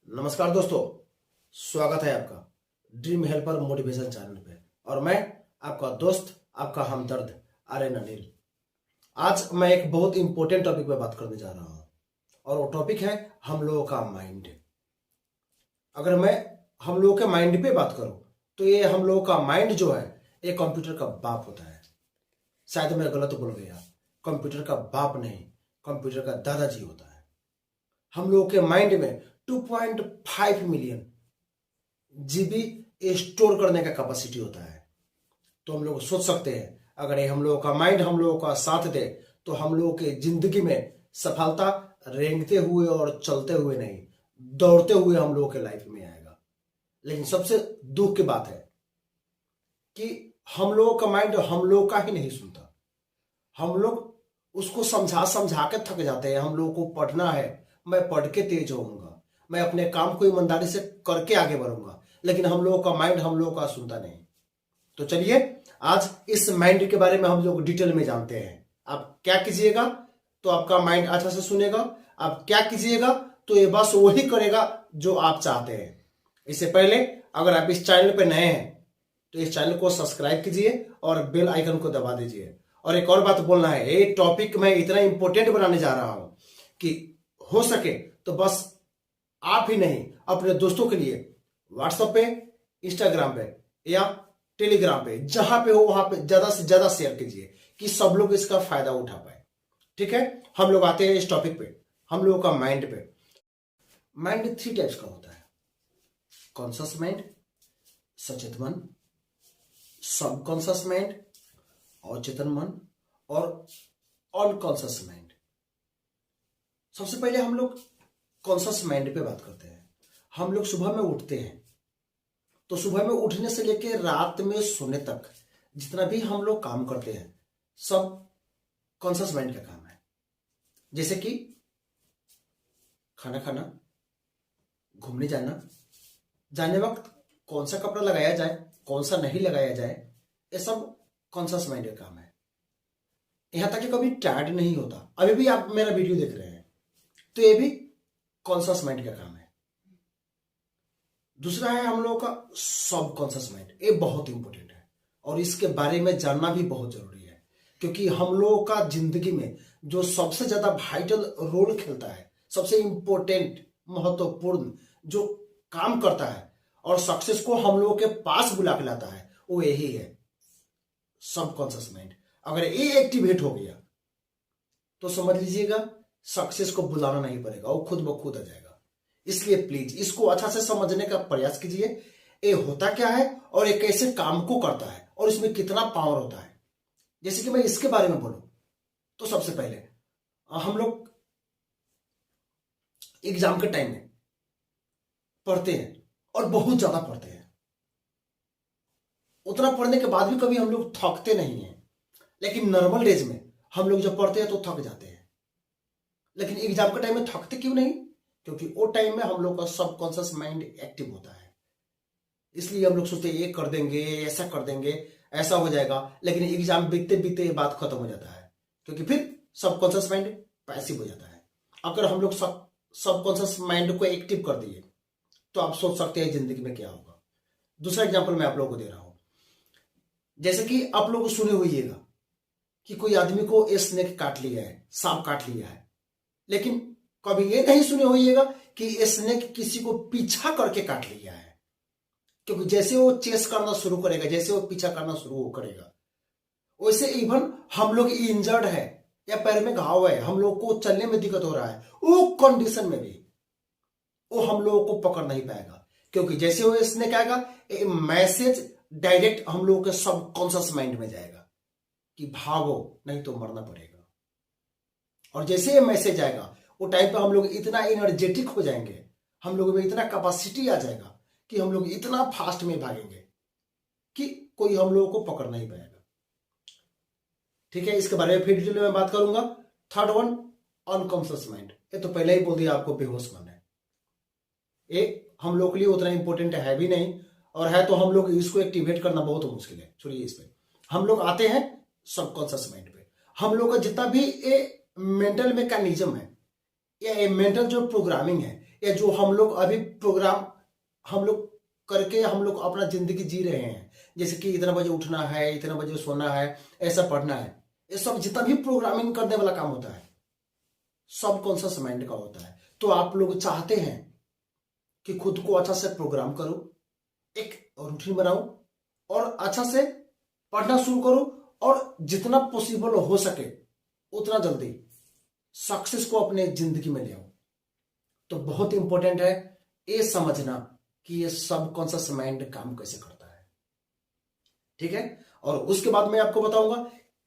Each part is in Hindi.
नमस्कार दोस्तों, स्वागत है आपका ड्रीम हेल्पर मोटिवेशन चैनल पे। और मैं आपका दोस्त, आपका हमदर्द आर्यन अनिल। आज मैं एक बहुत इंपॉर्टेंट टॉपिक पे बात करने जा रहा हूं और वो टॉपिक है हम लोगों का माइंड। अगर मैं हम लोगों के माइंड पे बात करूं तो ये हम लोगों का माइंड जो है ये कंप्यूटर का बाप होता है। शायद मैं गलत बोल गया, कंप्यूटर का बाप नहीं, कंप्यूटर का दादाजी होता है। हम लोगों के माइंड में 2.5 मिलियन जीबी स्टोर करने का कैपेसिटी होता है। तो हम लोग सोच सकते हैं, अगर ये हम लोगों का माइंड हम लोगों का साथ दे तो हम लोगों के जिंदगी में सफलता रेंगते हुए और चलते हुए नहीं, दौड़ते हुए हम लोगों के लाइफ में आएगा। लेकिन सबसे दुख की बात है कि हम लोगों का माइंड हम लोग का ही नहीं सुनता। हम लोग उसको समझा समझा के थक जाते हैं। हम लोगों को पढ़ना है, मैं पढ़ के तेज होऊंगा, मैं अपने काम को ईमानदारी से करके आगे बढ़ूंगा, लेकिन हम लोगों का माइंड हम लोगों का सुनता नहीं। तो चलिए आज इस माइंड के बारे में हम लोग डिटेल में जानते हैं। आप क्या कीजिएगा तो आपका माइंड अच्छा से सुनेगा, आप क्या कीजिएगा तो ये बस वही करेगा जो आप चाहते हैं। इससे पहले अगर आप इस चैनल पे नए हैं तो इस चैनल को सब्सक्राइब कीजिए और बेल आइकन को दबा दीजिए। और एक और बात बोलना है, ये टॉपिक मैं इतना इंपॉर्टेंट बनाने जा रहा हूं कि हो सके तो बस आप ही नहीं, अपने दोस्तों के लिए व्हाट्सएप पे, इंस्टाग्राम पे या टेलीग्राम पे, जहां पे हो वहां पे ज्यादा से ज्यादा शेयर कीजिए कि सब लोग इसका फायदा उठा पाए। ठीक है, हम लोग आते हैं इस टॉपिक पे, हम लोगों का माइंड पे। माइंड 3 टाइप्स का होता है: कॉन्शियस माइंड, सचेत मन, सबकॉन्शियस माइंड, अचेतन मन और अनकॉन्शियस माइंड। सबसे पहले हम लोग कॉन्शियस माइंड पे बात करते हैं। हम लोग सुबह में उठते हैं तो सुबह में उठने से लेकर रात में सोने तक जितना भी हम लोग काम करते हैं सब कॉन्शियस माइंड का काम है। जैसे कि खाना खाना, घूमने जाना, जाने वक्त कौन सा कपड़ा लगाया जाए, कौन सा नहीं लगाया जाए, ये सब कॉन्शियस माइंड का काम है। यहां तक कि कभी टायर्ड नहीं होता। अभी भी आप मेरा वीडियो देख रहे हैं तो ये भी कॉन्शियस माइंड का काम है। दूसरा है हम लोगों का सबकॉन्शियस माइंड। ये बहुत इंपॉर्टेंट है और इसके बारे में जानना भी बहुत जरूरी है, क्योंकि हम लोगों का जिंदगी में जो सबसे ज्यादा वाइटल रोल खेलता है, सबसे इंपॉर्टेंट महत्वपूर्ण जो काम करता है और सक्सेस को हम लोगों के पास बुला के लाता है, वो यही है सबकॉन्शियस माइंड। अगर ये एक्टिवेट हो गया तो समझ लीजिएगा सक्सेस को बुलाना नहीं पड़ेगा, वो खुद ब खुद आ जाएगा। इसलिए प्लीज इसको अच्छा से समझने का प्रयास कीजिए। ये होता क्या है और ये कैसे काम को करता है और इसमें कितना पावर होता है। जैसे कि मैं इसके बारे में बोलूं तो सबसे पहले हम लोग एग्जाम के टाइम में पढ़ते हैं और बहुत ज्यादा पढ़ते हैं। उतना पढ़ने के बाद भी कभी हम लोग थकते नहीं हैं, लेकिन नॉर्मल डेज में हम लोग जब पढ़ते हैं तो थक जाते हैं। लेकिन एग्जाम के टाइम में थकते क्यों नहीं? क्योंकि वो टाइम में हम लोग का सबकॉन्शियस माइंड एक्टिव होता है। इसलिए हम लोग सोचते हैं ये कर देंगे, ऐसा कर देंगे, ऐसा हो जाएगा, लेकिन एग्जाम बीतते बीतते ये बात खत्म हो जाता है, क्योंकि फिर सबकॉन्शियस माइंड पैसिव हो जाता है। अगर हम लोग सबकॉन्शियस माइंड को एक्टिव कर दिए तो आप सोच सकते हैं जिंदगी में क्या होगा। दूसरा एग्जाम्पल मैं आप लोगों को दे रहा हूं। जैसे कि आप लोग सुने होइएगा कि कोई आदमी को स्नेक काट लिया है, सांप काट लिया है, लेकिन कभी ये नहीं सुने होइएगा कि स्नेक किसी को पीछा करके काट लिया है। क्योंकि जैसे वो चेस करना शुरू करेगा, जैसे वो पीछा करना शुरू करेगा, वैसे इवन हम लोग इंजर्ड है या पैर में घाव है, हम लोग को चलने में दिक्कत हो रहा है, वो कंडीशन में भी वो हम लोगों को पकड़ नहीं पाएगा। क्योंकि जैसे वो स्नेक आएगा, मैसेज डायरेक्ट हम लोगों के सबकॉन्शियस माइंड में जाएगा कि भागो नहीं तो मरना पड़ेगा। और जैसे ये मैसेज आएगा वो टाइम पे हम लोग इतना एनर्जेटिक हो जाएंगे, हम लोगों में इतना कैपेसिटी आ जाएगा कि हम लोग इतना फास्ट में भागेंगे कि कोई हम लोगों को पकड़ नहीं पाएगा। ठीक है, इसके बारे में फिर डिटेल में बात करूंगा। Third one, unconscious mind. ये तो पहले ही बोल दिया आपको, बेहोश मन है। ये हम लोग के लिए उतना इंपॉर्टेंट है भी नहीं, और है तो हम लोग इसको एक्टिवेट करना बहुत मुश्किल है। छोड़िए इस पे, हम लोग आते हैं सबकॉन्शियस माइंड पे। हम लोग का जितना भी ये मेंटल मैकेनिज्म है या मेंटल जो प्रोग्रामिंग है, या जो हम लोग अभी प्रोग्राम हम लोग करके हम लोग अपना जिंदगी जी रहे हैं, जैसे कि इतना बजे उठना है, इतना बजे सोना है, ऐसा पढ़ना है, ये सब जितना भी प्रोग्रामिंग करने वाला काम होता है सबकॉन्शियस माइंड का होता है। तो आप लोग चाहते हैं कि खुद को अच्छा से प्रोग्राम करो, एक रूटीन बनाओ और अच्छा से पढ़ना शुरू करो और जितना पॉसिबल हो सके उतना जल्दी सक्सेस को अपने जिंदगी में ले आओ। तो बहुत इंपॉर्टेंट है ये समझना कि ये सबकॉन्शियस माइंड काम कैसे करता है, ठीक है। और उसके बाद मैं आपको बताऊंगा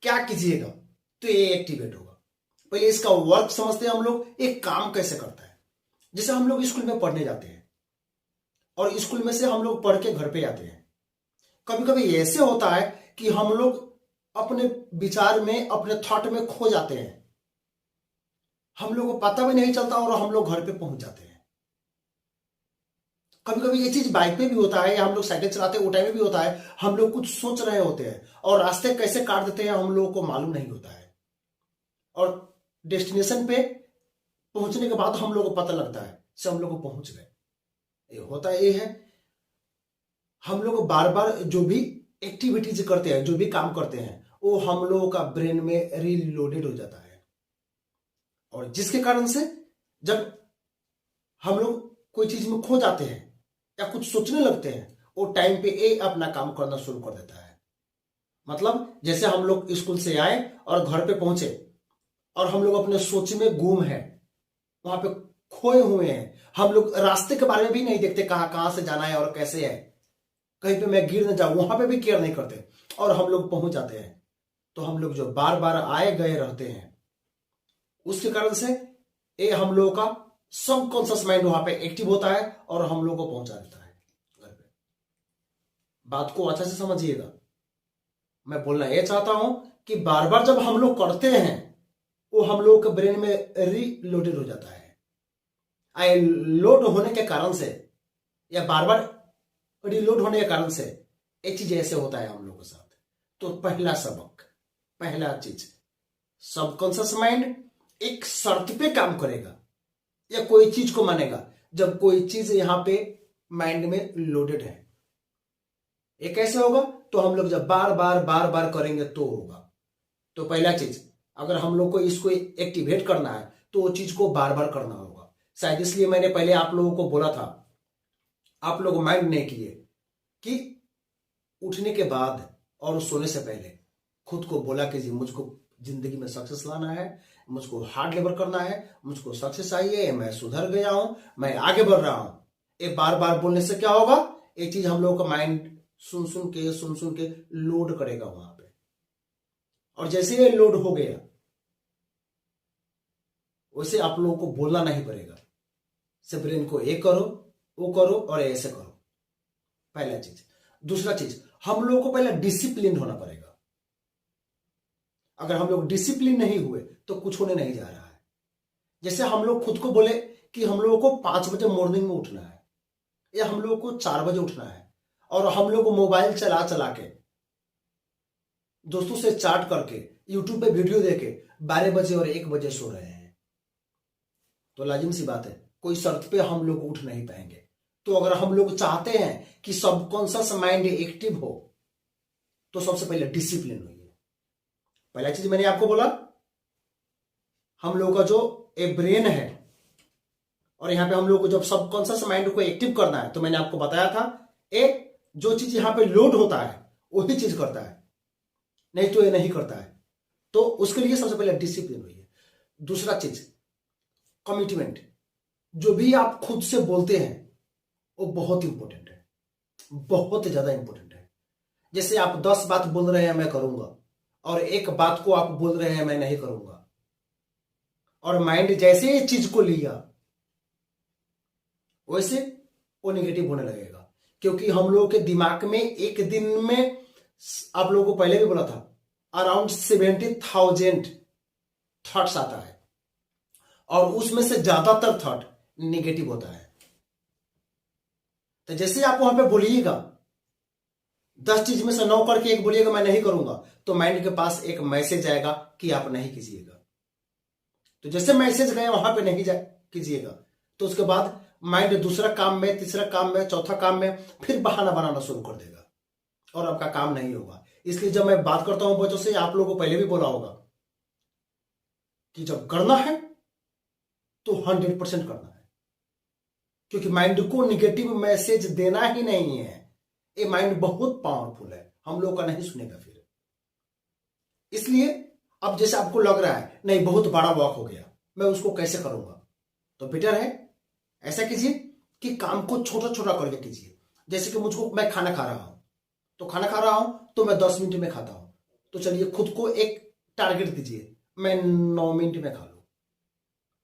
क्या कीजिएगा तो ये एक्टिवेट होगा। पहले इसका वर्क समझते हैं हम लोग, एक काम कैसे करता है। जैसे हम लोग स्कूल में पढ़ने जाते हैं और स्कूल में से हम लोग पढ़ के घर पे आते हैं। कभी कभी ऐसे होता है कि हम लोग अपने विचार में, अपने थॉट में खो जाते हैं, हम लोग को पता भी नहीं चलता और हम लोग घर पे पहुंच जाते हैं। कभी कभी ये चीज बाइक पे भी होता है या हम लोग साइकिल चलाते हैं वो टाइम में भी होता है, हम लोग कुछ सोच रहे होते हैं और रास्ते कैसे काट देते हैं हम लोगों को मालूम नहीं होता है, और डेस्टिनेशन पे पहुंचने के बाद हम लोग को पता लगता है से हम लोग को पहुंच गए। ये होता ये है, हम लोग बार बार जो भी एक्टिविटीज करते हैं, जो भी काम करते हैं, वो हम लोगों का ब्रेन में रीलोडेड हो जाता है, और जिसके कारण से जब हम लोग कोई चीज में खो जाते हैं या कुछ सोचने लगते हैं, वो टाइम पे ये अपना काम करना शुरू कर देता है। मतलब जैसे हम लोग स्कूल से आए और घर पे पहुंचे और हम लोग अपने सोच में गुम है, वहां पे खोए हुए हैं, हम लोग रास्ते के बारे में भी नहीं देखते कहां कहां से जाना है और कैसे है, कहीं पे मैं गिर न जाऊं वहां पे भी केयर नहीं करते और हम लोग पहुंच जाते हैं। तो हम लोग जो बार बार आए गए रहते हैं उसके कारण से ये हम लोगों का सबकॉन्शियस माइंड वहां पे एक्टिव होता है और हम लोग को पहुंचा देता है घर पे। बात को अच्छा से समझिएगा, मैं बोलना ये चाहता हूं कि बार बार जब हम लोग करते हैं वो हम लोग के ब्रेन में रीलोडेड हो जाता है। आई लोड होने के कारण से या बार बार रिलोड होने के कारण से एक चीज ऐसे होता है हम लोग के साथ। तो पहला सबक, पहला चीज, सबकॉन्शियस माइंड एक शर्त पे काम करेगा या कोई चीज को मानेगा जब कोई चीज यहां पे माइंड में लोडेड है। ये कैसे होगा? तो हम लोग जब बार बार बार बार करेंगे तो होगा। तो पहला चीज, अगर हम लोग को इसको एक्टिवेट करना है तो वो चीज को बार बार करना होगा। शायद इसलिए मैंने पहले आप लोगों को बोला था, आप लोग माइंड नहीं किए, कि उठने के बाद और सोने से पहले खुद को बोला कि जी मुझको जिंदगी में सक्सेस लाना है, मुझको हार्ड लेबर करना है, मुझको सक्सेस चाहिए, मैं सुधर गया हूं, मैं आगे बढ़ रहा हूं। एक बार बार बोलने से क्या होगा, एक चीज हम लोगों का माइंड सुन सुन के लोड करेगा वहां पे, और जैसे ये लोड हो गया वैसे आप लोगों को बोलना नहीं पड़ेगा, सिर्फ ब्रेन को ये करो, वो करो और ऐसे करो। पहला चीज। दूसरा चीज, हम लोगों को पहले डिसिप्लिन होना पड़ेगा। अगर हम लोग डिसिप्लिन नहीं हुए तो कुछ होने नहीं जा रहा है। जैसे हम लोग खुद को बोले कि हम लोगों को 5 बजे मॉर्निंग में उठना है या हम लोगों को 4 बजे उठना है, और हम लोग को मोबाइल चला चला के, दोस्तों से चैट करके, यूट्यूब पे वीडियो देके 12 बजे और 1 बजे सो रहे हैं, तो लाजिम सी बात है कोई शर्त पे हम लोग उठ नहीं पाएंगे। तो अगर हम लोग चाहते हैं कि सबकॉन्शियस माइंड एक्टिव हो तो सबसे पहले डिसिप्लिन होइए। पहला चीज मैंने आपको बोला, हम लोग का जो एक ब्रेन है, और यहां पे हम लोग को जब सबकॉन्शियस माइंड को एक्टिव करना है तो मैंने आपको बताया था, एक जो चीज यहां पे लोड होता है वही चीज करता है, नहीं तो ये नहीं करता है। तो उसके लिए सबसे पहले डिसिप्लिन होइए। दूसरा चीज, कमिटमेंट। जो भी आप खुद से बोलते हैं वो बहुत इंपॉर्टेंट है, बहुत ज्यादा इंपॉर्टेंट है। जैसे आप 10 बात बोल रहे हैं मैं करूंगा, और एक बात को आप बोल रहे हैं मैं नहीं करूंगा, और माइंड जैसे ये चीज को लिया वैसे वो निगेटिव होने लगेगा। क्योंकि हम लोगों के दिमाग में एक दिन में, आप लोगों को पहले भी बोला था, अराउंड 70,000 थॉट्स आता है, और उसमें से ज्यादातर थॉट निगेटिव होता है। तो जैसे आप वहां पे बोलिएगा 10 चीज में से 9 करके एक बोलिएगा मैं नहीं करूंगा, तो माइंड के पास एक मैसेज आएगा कि आप नहीं कीजिएगा। तो जैसे मैसेज गया वहां पे नहीं कीजिएगा, तो उसके बाद माइंड दूसरा काम में, तीसरा काम में, चौथा काम में फिर बहाना बनाना शुरू कर देगा और आपका काम नहीं होगा। इसलिए जब मैं बात करता हूं बच्चों से, आप लोगों को पहले भी बोला होगा कि जब करना है तो 100% करना है, क्योंकि माइंड को निगेटिव मैसेज देना ही नहीं है। ये माइंड बहुत पावरफुल है, हम लोग का नहीं सुनेगा फिर। इसलिए अब जैसे आपको लग रहा है नहीं बहुत बड़ा वॉक हो गया, मैं उसको कैसे करूंगा, तो बेटर है ऐसा कीजिए कि काम को छोटा छोटा करके कीजिए। जैसे कि मुझको, मैं खाना खा रहा हूं, तो खाना खा रहा हूं तो मैं 10 मिनट में खाता हूं, तो चलिए खुद को एक टारगेट दीजिए, मैं 9 मिनट में खा लूं।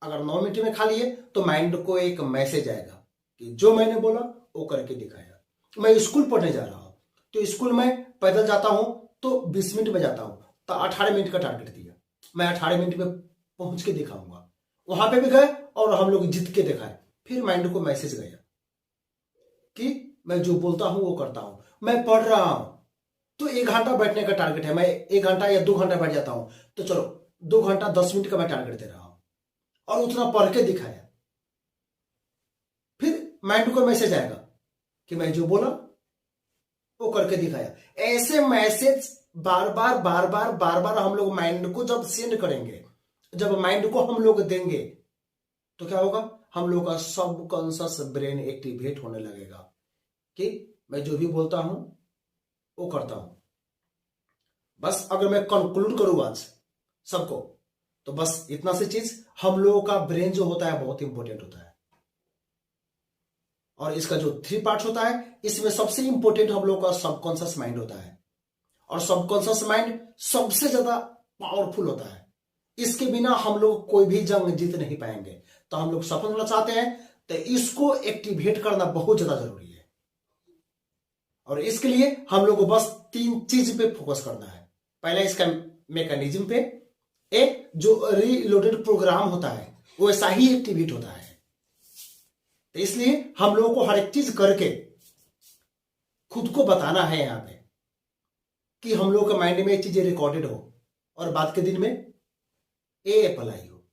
अगर 9 मिनट में खा लिए तो माइंड को एक मैसेज आएगा कि जो मैंने बोला वो करके दिखाया। मैं स्कूल पढ़ने जा रहा हूं, तो स्कूल में पैदल जाता हूं तो 20 मिनट में जाता हूं, तो 18 मिनट का टारगेट दिया, मैं 18 मिनट में पहुंच के दिखाऊंगा। वहां पे भी गए और हम लोग जीत के दिखाए, फिर माइंड को मैसेज गया कि मैं जो बोलता हूं वो करता हूं। मैं पढ़ रहा हूं तो 1 घंटा बैठने का टारगेट है, मैं 1 घंटा या 2 घंटा बैठ जाता हूं, तो चलो 2 घंटा 10 मिनट का मैं टारगेट दे रहा हूं और उतना पढ़ के दिखाया। फिर माइंड को मैसेज आएगा कि मैं जो बोला वो करके दिखाया। ऐसे मैसेज बार बार बार बार बार बार हम लोग माइंड को जब सेंड करेंगे, जब माइंड को हम लोग देंगे, तो क्या होगा, हम लोग का सबकॉन्शियस ब्रेन एक्टिवेट होने लगेगा कि मैं जो भी बोलता हूं वो करता हूं। बस अगर मैं कंक्लूड करूं आज सबको, तो बस इतना सी चीज, हम लोगों का ब्रेन जो होता है बहुत इंपॉर्टेंट होता है, और इसका जो 3 पार्ट्स होता है, इसमें सबसे इंपॉर्टेंट हम लोग का सबकॉन्शियस माइंड होता है, और सबकॉन्शियस माइंड सबसे ज्यादा पावरफुल होता है। इसके बिना हम लोग कोई भी जंग जीत नहीं पाएंगे। तो हम लोग सफल होना चाहते हैं तो इसको एक्टिवेट करना बहुत ज्यादा जरूरी है, और इसके लिए हम लोग को बस 3 चीज पे फोकस करना है। पहला इसका मैकेनिज्म पे, एक जो रीलोडेड प्रोग्राम होता है वो ऐसा ही एक्टिवेट होता है। तो इसलिए हम लोगों को हर एक चीज करके खुद को बताना है यहां पे कि हम लोग के माइंड में ये चीजें रिकॉर्डेड हो और बाद के दिन में ये अप्लाई हो,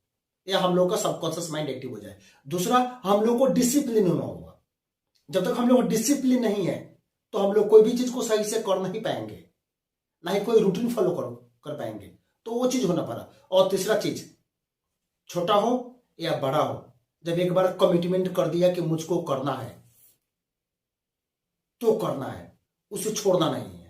या हम लोग का सबकॉन्शियस माइंड एक्टिव हो जाए। दूसरा, हम लोग को डिसिप्लिन होना होगा। जब तक हम लोग डिसिप्लिन नहीं है तो हम लोग कोई भी चीज को सही से कर नहीं पाएंगे, ना ही कोई रूटीन फॉलो कर पाएंगे, तो वो चीज होना पड़ा। और तीसरा चीज, छोटा हो या बड़ा हो, जब एक बार कमिटमेंट कर दिया कि मुझको करना है तो करना है, उसे छोड़ना नहीं है।